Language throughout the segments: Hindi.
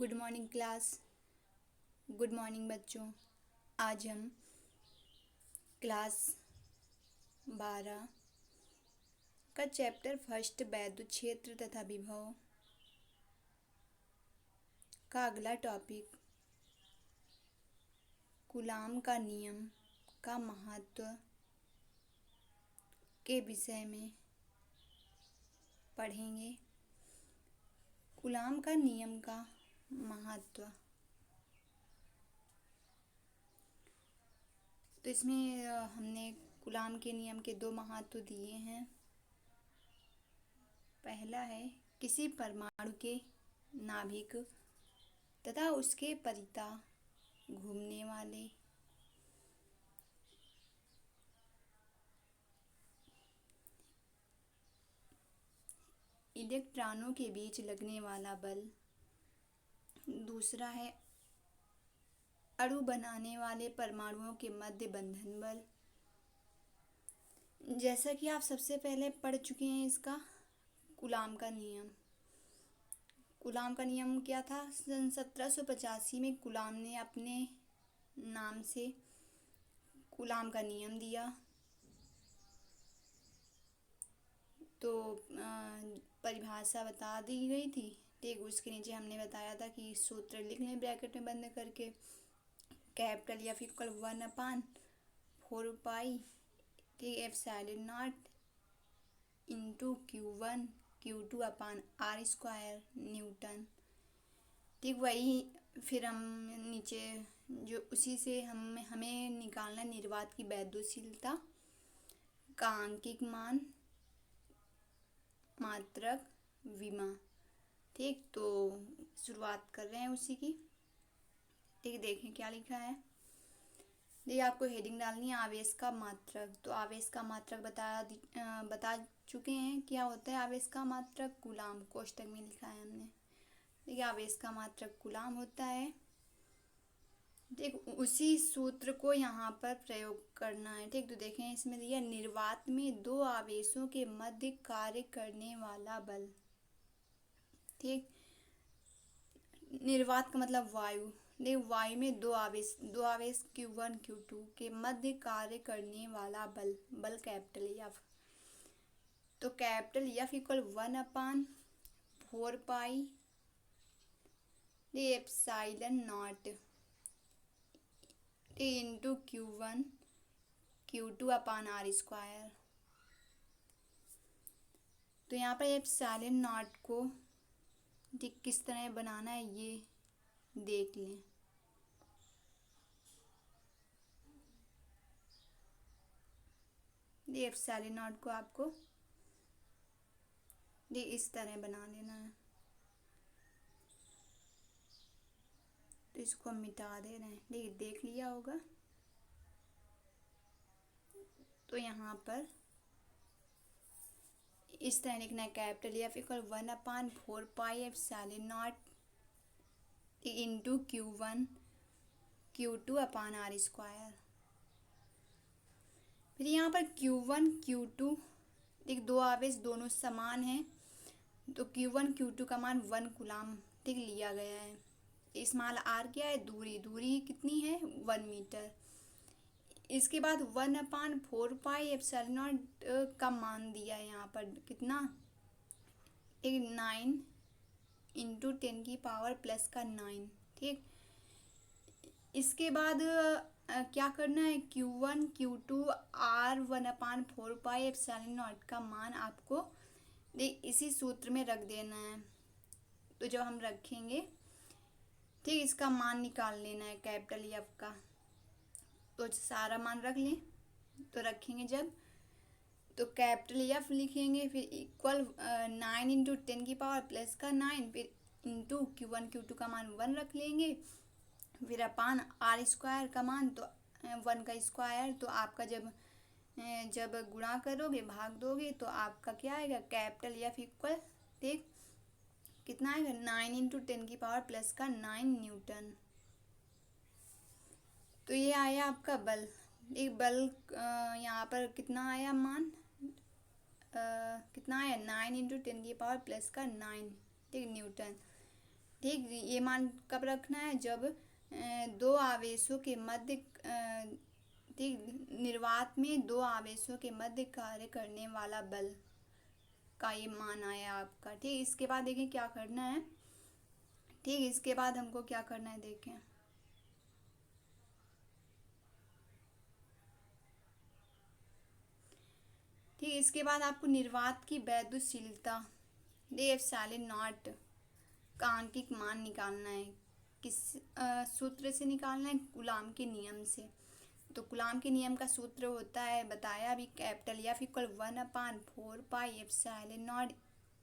Good morning class. Good morning बच्चों। आज हम क्लास 12 का चैप्टर फर्स्ट वैद्युत क्षेत्र तथा विभव का अगला टॉपिक कूलाम का नियम का महत्व के विषय में पढ़ेंगे। कूलाम का नियम का महत्व, तो इसमें हमने कूलाम के नियम के दो महत्व दिए हैं। पहला है किसी परमाणु के नाभिक तथा उसके परितः घूमने वाले इलेक्ट्रॉनों के बीच लगने वाला बल। दूसरा है अणु बनाने वाले परमाणुओं के मध्य बंधन बल। जैसा कि आप सबसे पहले पढ़ चुके हैं इसका कूलाम का नियम। कूलाम का नियम क्या था? सन 1785 में कूलाम ने अपने नाम से कूलाम का नियम दिया। तो परिभाषा बता दी गई थी। ठीक, उसके नीचे हमने बताया था कि सूत्र लिख लें ब्रैकेट में बंद करके। Capital F equal 1/4 pi epsilon not into Q1 Q2 upon R square Newton. ठीक, वही फिर हम नीचे जो उसी से हमें निकालना निर्वात की वैद्युतशीलता का आंकिक मान मात्रक विमा। ठीक, तो शुरुआत कर रहे हैं उसी की। ठीक, देखें क्या लिखा है। देखिए, आपको हेडिंग डालनी है आवेश का मात्रक। तो आवेश का मात्रक बता चुके हैं क्या होता है आवेश का मात्रक। कूलाम कोष्टक में लिखा है हमने। देखिए, आवेश का मात्रक कूलाम होता है। ठीक, उसी सूत्र को यहाँ पर प्रयोग करना है। ठीक, तो देखें इसमें दिया निर्वात में दो आवेशों के मध्य कार्य करने वाला बल। ठीक, निर्वात का मतलब वायु। देख, वायु में दो आवेश Q1 Q2 के मध्य कार्य करने वाला बल कैपिटल एफ। तो capital F equal 1/4 pi epsilon not into Q1 Q2 upon R square. तो यहाँ पर एप्सिलॉन नॉट को किस तरह बनाना है ये देख लें। ये एप्सिलॉन नॉट को आपको ये इस तरह बना लेना है। तो इसको हम मिटा दे रहे हैं। देखिए, देख लिया होगा। तो यहाँ पर इस तरह लिखना है capital F equal 1/4 pi epsilon not into Q1 Q2 upon R square. फिर यहाँ पर Q1 Q2 एक दो आवेश दोनों समान हैं। तो Q1 Q2 का मान 1 कूलाम ठीक लिया गया है। स्मॉल r क्या है? दूरी कितनी है? 1 मीटर। इसके बाद 1/4 पाई एप्सिलॉन नॉट का मान दिया है यहाँ पर कितना? 9 इंटू 10⁻⁻⁹ ठीक। इसके बाद क्या करना है? Q1 Q2 R 1/4 pi epsilon not का मान आपको इसी सूत्र में रख देना है। तो जब हम रखेंगे ठीक, इसका मान निकाल लेना है कैपिटल एफ का। तो सारा मान रख लें। तो रखेंगे जब तो कैपिटल एफ लिखेंगे, फिर इक्वल 9 इंटू 10⁻⁻⁹ फिर इंटू Q1 Q2 का मान 1 रख लेंगे, फिर अपान R स्क्वायर का मान तो 1 का स्क्वायर। तो आपका जब गुणा करोगे भाग दोगे तो आपका क्या आएगा? कैपिटल एफ इक्वल ठीक कितना आएगा? 9 इंटू 10⁻⁻⁹ न्यूटन। तो ये आया आपका बल। एक बल यहाँ पर कितना आया मान? कितना आया? 9 इंटू 10⁻⁻⁹ ठीक न्यूटन। ठीक, ये मान कब रखना है, जब दो आवेशों के मध्य ठीक, निर्वात में दो आवेशों के मध्य कार्य करने वाला बल का ये मान आया आपका। ठीक, इसके बाद देखें क्या करना है। ठीक, इसके बाद हमको क्या करना है देखें। ठीक, इसके बाद आपको निर्वात की वैद्युतशीलता एप्सिलॉन नॉट का आंकिक मान निकालना है। किस सूत्र से निकालना है, कूलाम के नियम से। तो कूलाम के नियम का सूत्र होता है, बताया अभी, capital F equal 1/4 pi epsilon not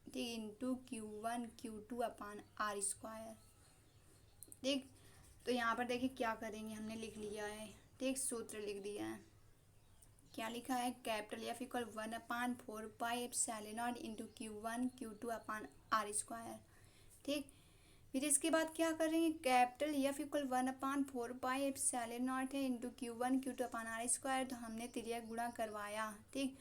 into Q1 Q2 upon are square. ठीक, तो यहाँ पर देखिए क्या करेंगे, हमने लिख लिया है। ठीक, सूत्र लिख दिया है। क्या लिखा है, capital F equal 1/4 pi epsilon not into Q1 Q2 upon are square. ठीक, फिर इसके बाद क्या करेंगे, capital F equal 1/4 pi epsilon not है into Q1 Q2 upon are square. तो हमने तिर्यक गुणा करवाया। ठीक,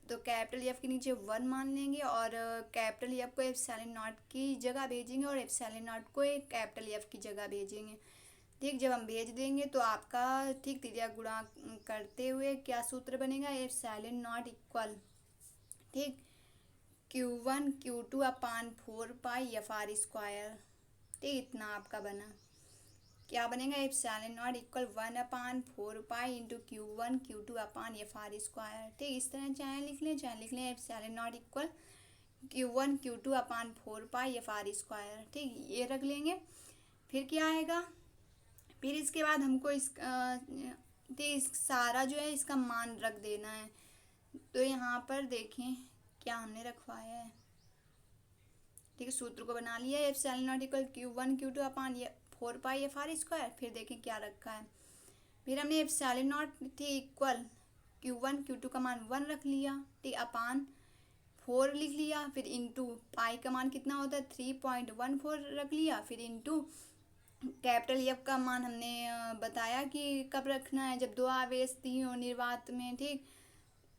तो कैपिटल एफ के नीचे 1 मान लेंगे और कैपिटल एफ को एप्सिलॉन नॉट की जगह भेजेंगे और एप्सिलॉन नॉट को एक कैपिटल एफ की जगह भेजेंगे। ठीक, जब हम भेज देंगे तो आपका ठीक तिर्यक गुणा करते हुए क्या सूत्र बनेगा, एप्सिलॉन नॉट इक्वल ठीक Q1 Q2 अपान 4 पाई FR²। ठीक, इतना आपका बना। क्या बनेगा, epsilon not equal 1/4 pi into Q1 Q2 upon FR²। ठीक, इस तरह चाहे लिख लें, चाहे लिख लें epsilon not equal Q1 Q2 upon 4 pi FR²। ठीक, ये रख लेंगे। फिर क्या आएगा, फिर इसके बाद हमको इस सारा जो है इसका मान रख देना है। तो यहाँ पर देखें क्या हमने रखवाया है। ठीक है, सूत्र को बना लिया है, epsilon not equal Q1 Q2 upon 4 pi FR²। फिर देखें क्या रखा है, फिर हमने एप्सिलॉन नॉट ठीक इक्वल Q1 Q2 का मान 1 रख लिया। ठीक, अपान 4 लिख लिया। फिर इंटू पाई का मान कितना होता है 3.14 रख लिया। फिर इंटू कैपिटल एफ का मान हमने बताया कि कब रखना है, जब दो आवेश दी हो निर्वात में। ठीक,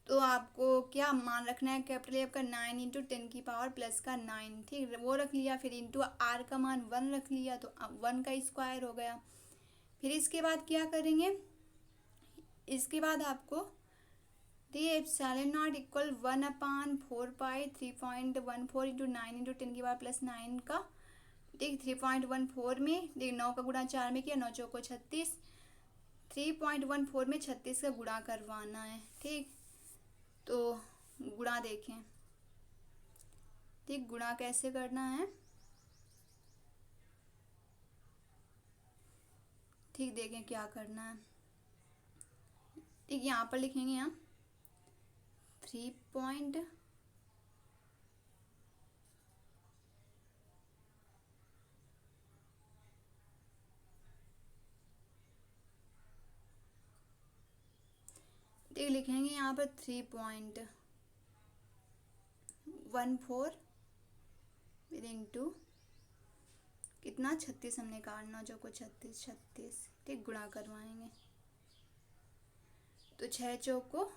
तो आपको क्या मान रखना है, कैपिटल एफ का 9 इंटू 10⁻⁻⁹ ठीक, वो रख लिया। फिर इंटू आर का मान 1 रख लिया, तो 1 का स्क्वायर हो गया। फिर इसके बाद क्या करेंगे, इसके बाद आपको ठीक epsilon not equal 1/4 pi 3.14 into 9 into 10⁻⁻⁹ का ठीक 3.14 में देख 9 का गुणा 4 में किया, 9 चौको 36, 3.14 में 36 का गुणा करवाना है। ठीक, तो गुणा देखें। ठीक, गुणा कैसे करना है, ठीक देखें क्या करना है। ठीक, यहाँ पर लिखेंगे हम 3. ठीक, लिखेंगे यहाँ पर 3.14 फिर इंटू कितना 36 हमने काटना जो को 36। ठीक, गुणा करवाएंगे तो 6 चौको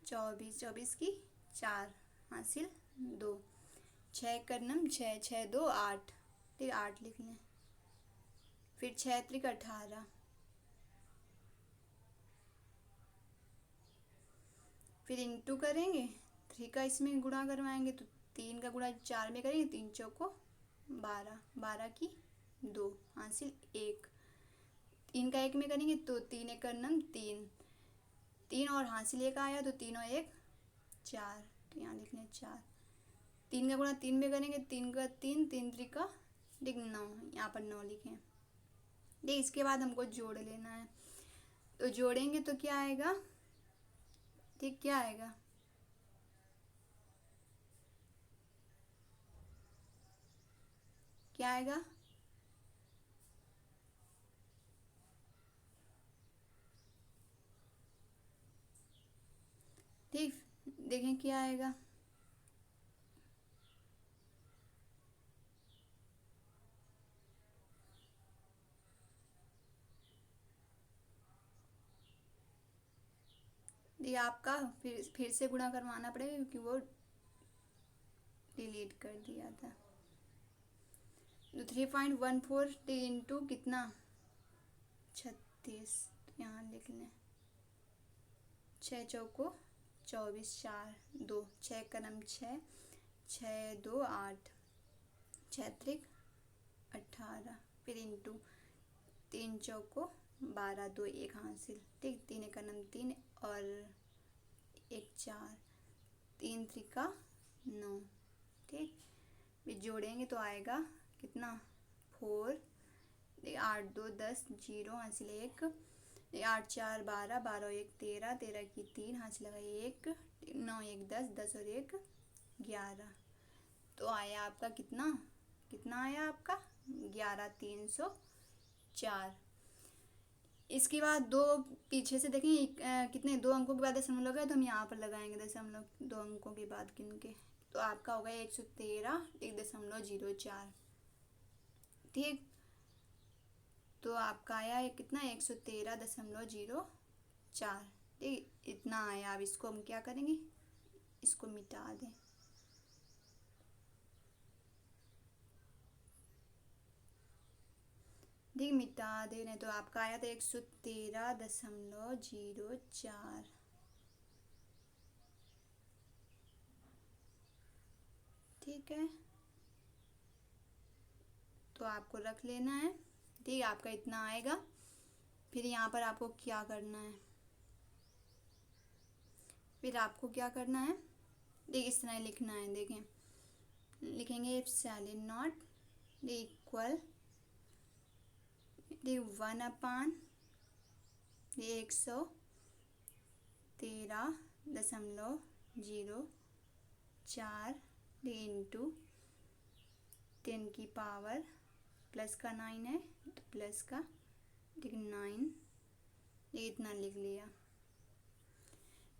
24, 24 की 4 हासिल 2, 6 करनम 6, 6 2 8। ठीक, 8 लिख लें। फिर 6 त्रिक 18, फिर इंटू करेंगे 3 का इसमें गुणा करवाएंगे तो 3 का गुणा 4 में करेंगे, 3 चौको 12, 12 की 2 हासिल 1। 3 का 1 में करेंगे तो 3 एक करनम 3, 3 और हासिल 1 आया तो 3 और 1 4। तो यहाँ लिख लें 4। 3 का गुणा 3 में करेंगे, 3 का 3, 3 3 का ठीक 9, यहाँ पर 9 लिखें। ठीक, इसके बाद हमको जोड़ लेना है। तो जोड़ेंगे तो क्या आएगा, ठीक क्या आएगा, क्या आएगा, ठीक देखें क्या आएगा। ये आपका फिर से गुणा करवाना पड़ेगा क्योंकि वो डिलीट कर दिया था। तो 3.14 इंटू कितना 36, यहाँ लिख लें 6 चौको 24, 4 2 6 कलम 6 6 2 8 6 त्रिक 18, फिर इंटू 3 चौको 12 2 1 हासिल, ठीक 3 कलम 3 और 1 4 3 त्रिका 9, ठीक फिर जोड़ेंगे तो आएगा कितना 4, 8 2 10 0 हासिल 1, 8 4 12 12 1 13 13 की 3 हासिल लगा 1, 9 1 10 10 और 1 11, तो आया आपका कितना कितना आया आपका 11,304। इसके बाद दो पीछे से देखें कितने 2 अंकों के बाद दशमलव लगाए, तो हम यहाँ पर लगाएंगे दशमलव 2 अंकों के बाद गिन के, तो आपका होगा 113.04, ठीक। तो आपका आया है कितना 113.04, ठीक इतना आया। अब इसको हम क्या करेंगे, इसको मिटा दें, ठीक मिटा दे रहे, तो आपका आया था 113.04, ठीक है। तो आपको रख लेना है, ठीक आपका इतना आएगा। फिर यहाँ पर आपको क्या करना है, फिर आपको क्या करना है, देख इस तरह लिखना है, देखें लिखेंगे एप्सिलॉन नॉट इक्वल 1/113.04 इंटू 10 की पावर प्लस का 9 है तो प्लस का 9, ये इतना लिख लिया।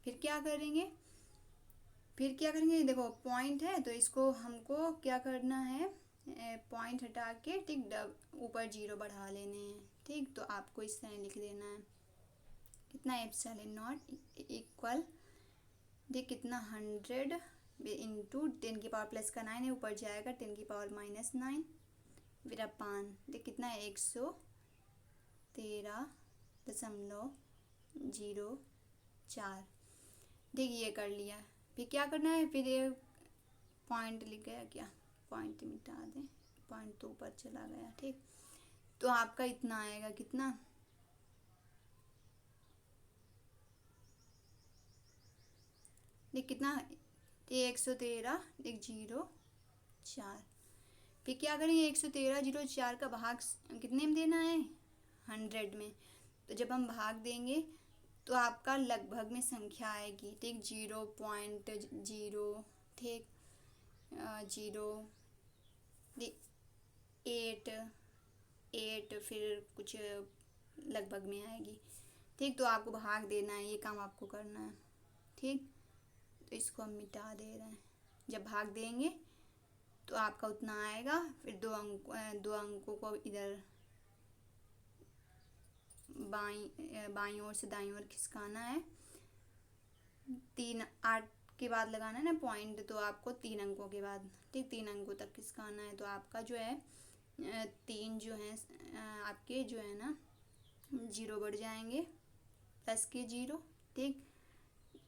फिर क्या करेंगे, देखो पॉइंट है तो इसको हमको क्या करना है, पॉइंट हटा के ठीक ऊपर 0 बढ़ा लेने हैं, ठीक। तो आपको इस तरह लिख देना है कितना एप्सिलॉन नॉट इक्वल देख कितना 100 इंटू 10 की पावर प्लस का 9 है, ऊपर जाएगा 10 की पावर -9, फिर अपान देख कितना है 113.04, देख ये कर लिया। फिर क्या करना है, फिर ये पॉइंट लिख गया क्या, पॉइंट मिटा दें, पॉइंट तो ऊपर चला गया, ठीक। तो आपका इतना आएगा कितना, देख कितना 113.04। फिर क्या करेंगे 113.04 का भाग कितने में देना है 100 में, तो जब हम भाग देंगे तो आपका लगभग में संख्या आएगी, ठीक 0.0, ठीक 0.8 फिर कुछ लगभग में आएगी, ठीक। तो आपको भाग देना है, ये काम आपको करना है, ठीक। तो इसको हम मिटा दे रहे हैं, जब भाग देंगे तो आपका उतना आएगा। फिर दो अंकों को इधर बाईं ओर से दाईं ओर खिसकाना है, 8 के बाद लगाना है ना पॉइंट, तो आपको 3 अंकों के बाद, ठीक 3 अंकों तक खिसकाना है। तो आपका जो है 3 जो है आपके जो है ना 0 बढ़ जाएंगे प्लस के 0, ठीक।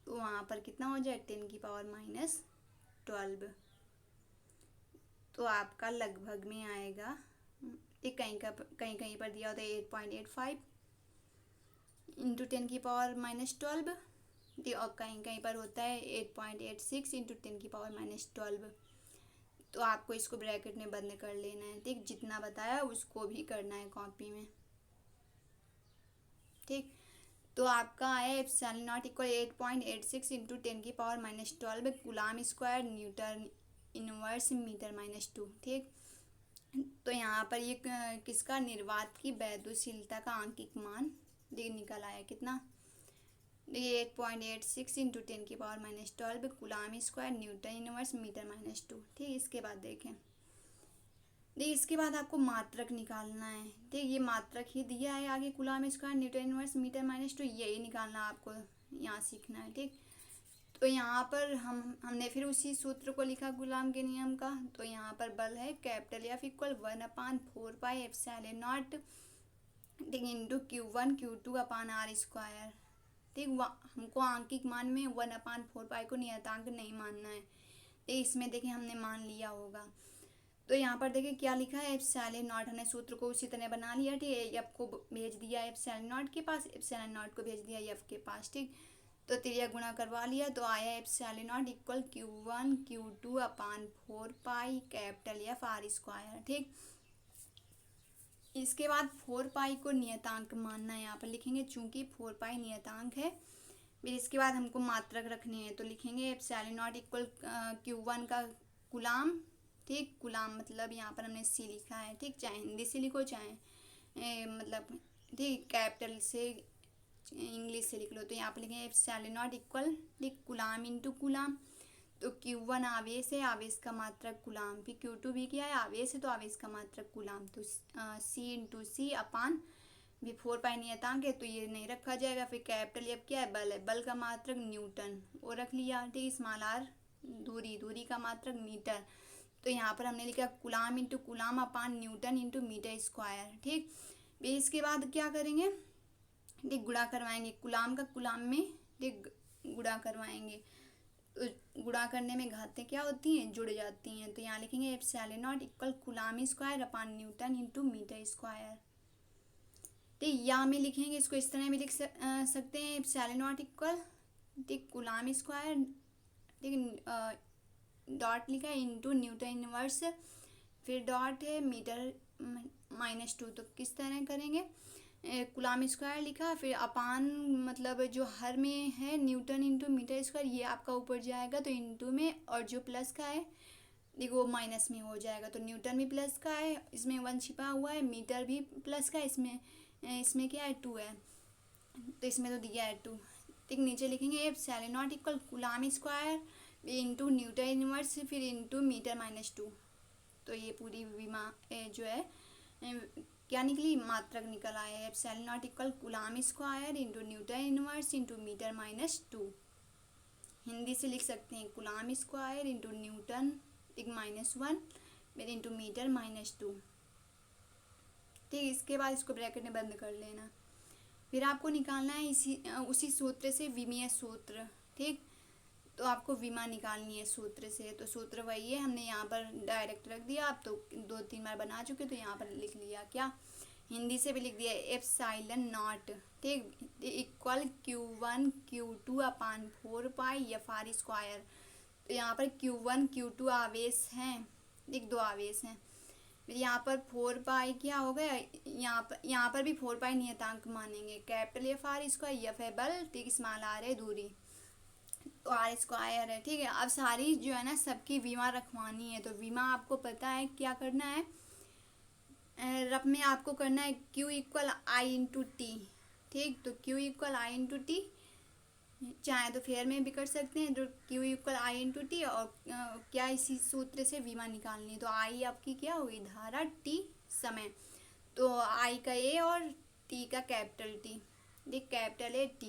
तो वहाँ पर कितना हो जाए 10 की पावर -12, तो आपका लगभग में आएगा, एक कहीं पर दिया होता है 8.85 इंटू 10 की पावर -12, और कहीं पर होता है 8.86 इंटू 10 की पावर -12। तो आपको इसको ब्रैकेट में बंद कर लेना है, ठीक जितना बताया उसको भी करना है कॉपी में, ठीक। तो आपका आया एप्सिलॉन नॉट इक्वल 8.86 इंटू 10 की power -12 coulomb square newton inverse metre -2, ठीक। तो यहाँ पर ये किसका निर्वात की वैद्युशीलता का आंकिक मान निकल आया कितना, ये 8.86 इंटू 10 की power -12 coulomb square newton inverse metre -2, ठीक। इसके बाद देखें, इसके बाद आपको मात्रक निकालना है, ठीक ये मात्रक ही दिया है आगे coulomb square newton inverse metre -2, यही निकालना आपको यहाँ सीखना है, ठीक। तो यहाँ पर हमने फिर उसी सूत्र को लिखा गुलाम के नियम का। तो यहाँ पर बल है कैपिटल F इक्वल 1/4πε0 ठीक इंटू Q1 Q2/R²। ठीक हमको आंकिक मान में 1/4π को नियतांक नहीं मानना है। ठीक इसमें देखिए हमने मान लिया होगा। तो यहाँ पर देखिए क्या लिखा है ε0, हमने सूत्र को उसी तरह बना लिया। ठीक है एफ को भेज दिया ε0 के पास, ε0 को भेज दिया एफ के पास। ठीक तो त्रिया गुणा करवा लिया तो आया ε0 equal Q1 Q2/4π capital F/R²। ठीक इसके बाद 4π को नियतांक मानना है, यहाँ पर लिखेंगे चूंकि 4π नियतांक है। फिर इसके बाद हमको मात्रक रखने हैं तो लिखेंगे ε0 इक्वल Q1 का गुलाम। ठीक गुलाम मतलब यहाँ पर हमने सी लिखा है। ठीक चाहे हिंदी से लिखो चाहे मतलब ठीक कैपिटल से इंग्लिश से लिख लो। तो यहाँ पर लिखेंगे ε0 इक्वल ठीक गुलाम इंटू गुलाम। तो Q1 आवेश है, आवेश का मात्रक गुलाम। फिर Q2 भी क्या है आवेश है तो आवेश का मात्रक गुलाम। तो C इंटू सी अपान भी 4π नियतांक है तो ये नहीं रखा जाएगा। फिर कैपिटल F क्या है बल है, बल का मात्रक न्यूटन वो रख लिया। ठीक स्मॉल r दूरी, दूरी का मात्रक मीटर। तो यहाँ पर हमने लिखा गुलाम इंटू गुलाम अपान न्यूटन इंटू मीटर स्क्वायर। ठीक फिर इसके बाद क्या करेंगे ठीक गुणा करवाएंगे गुलाम का गुलाम में ठीक गुणा करवाएंगे। तो गुणा करने में घातें क्या होती हैं जुड़ जाती हैं। तो यहाँ लिखेंगे ε0 equal coulomb square upon newton into metre square. ठीक यहाँ में लिखेंगे इसको इस तरह भी लिख सकते हैं ε0 इक्वल ठीक गुलाम स्क्वायर ठीक डॉट लिखा है इंटू न्यूटन इनवर्स, फिर डॉट है मीटर -2। तो किस तरह करेंगे गुलाम स्क्वायर लिखा फिर अपान मतलब जो हर में है न्यूटन इंटू मीटर स्क्वायर ये आपका ऊपर जाएगा तो इंटू में, और जो प्लस का है देखो माइनस में हो जाएगा। तो न्यूटन भी प्लस का है, इसमें 1 छिपा हुआ है, मीटर भी प्लस का है, इसमें क्या है 2 है तो इसमें तो दिया है 2। ठीक नीचे लिखेंगे ε0 equal coulomb square into newton inverse फिर इंटू मीटर -2। तो ये पूरी विमा जो है क्या निकली मात्रक निकल आया है ε0 equal coulomb square into newton inverse into metre -2। Hindi से लिख सकते हैं गुलाम स्क्वायर इंटू न्यूटन -1 फिर इंटू मीटर -2। ठीक इसके बाद इसको ब्रैकेट में बंद कर लेना। फिर आपको निकालना है उसी सूत्र से विमीय सूत्र। ठीक तो आपको विमा निकालनी है सूत्र से। तो सूत्र वही है, हमने यहाँ पर डायरेक्ट रख दिया, आप तो 2-3 बार बना चुके तो यहाँ पर लिख लिया। क्या हिंदी से भी लिख दिया ε0 ठीक इक्वल Q1 Q2/4π F/R²। तो यहाँ पर Q1 Q2 आवेश हैं, एक 2 आवेश हैं। फिर यहाँ पर 4π क्या हो गया, यहाँ पर भी 4π नियतांक मानेंगे। कैपिटल F/R² F है बल ठीक स्मॉल r है दूरी तो R² है। ठीक है अब सारी जो है ना सबकी विमा रखवानी है। तो विमा आपको पता है क्या करना है, रफ में आपको करना है Q equal I into T. ठीक तो Q equal I into T, चाहे तो फेयर में भी कर सकते हैं। तो Q equal I into T और क्या इसी सूत्र से विमा निकालनी है। तो I आपकी क्या हुई धारा, T समय। तो I का A और T का कैपिटल T, देख कैपिटल है T।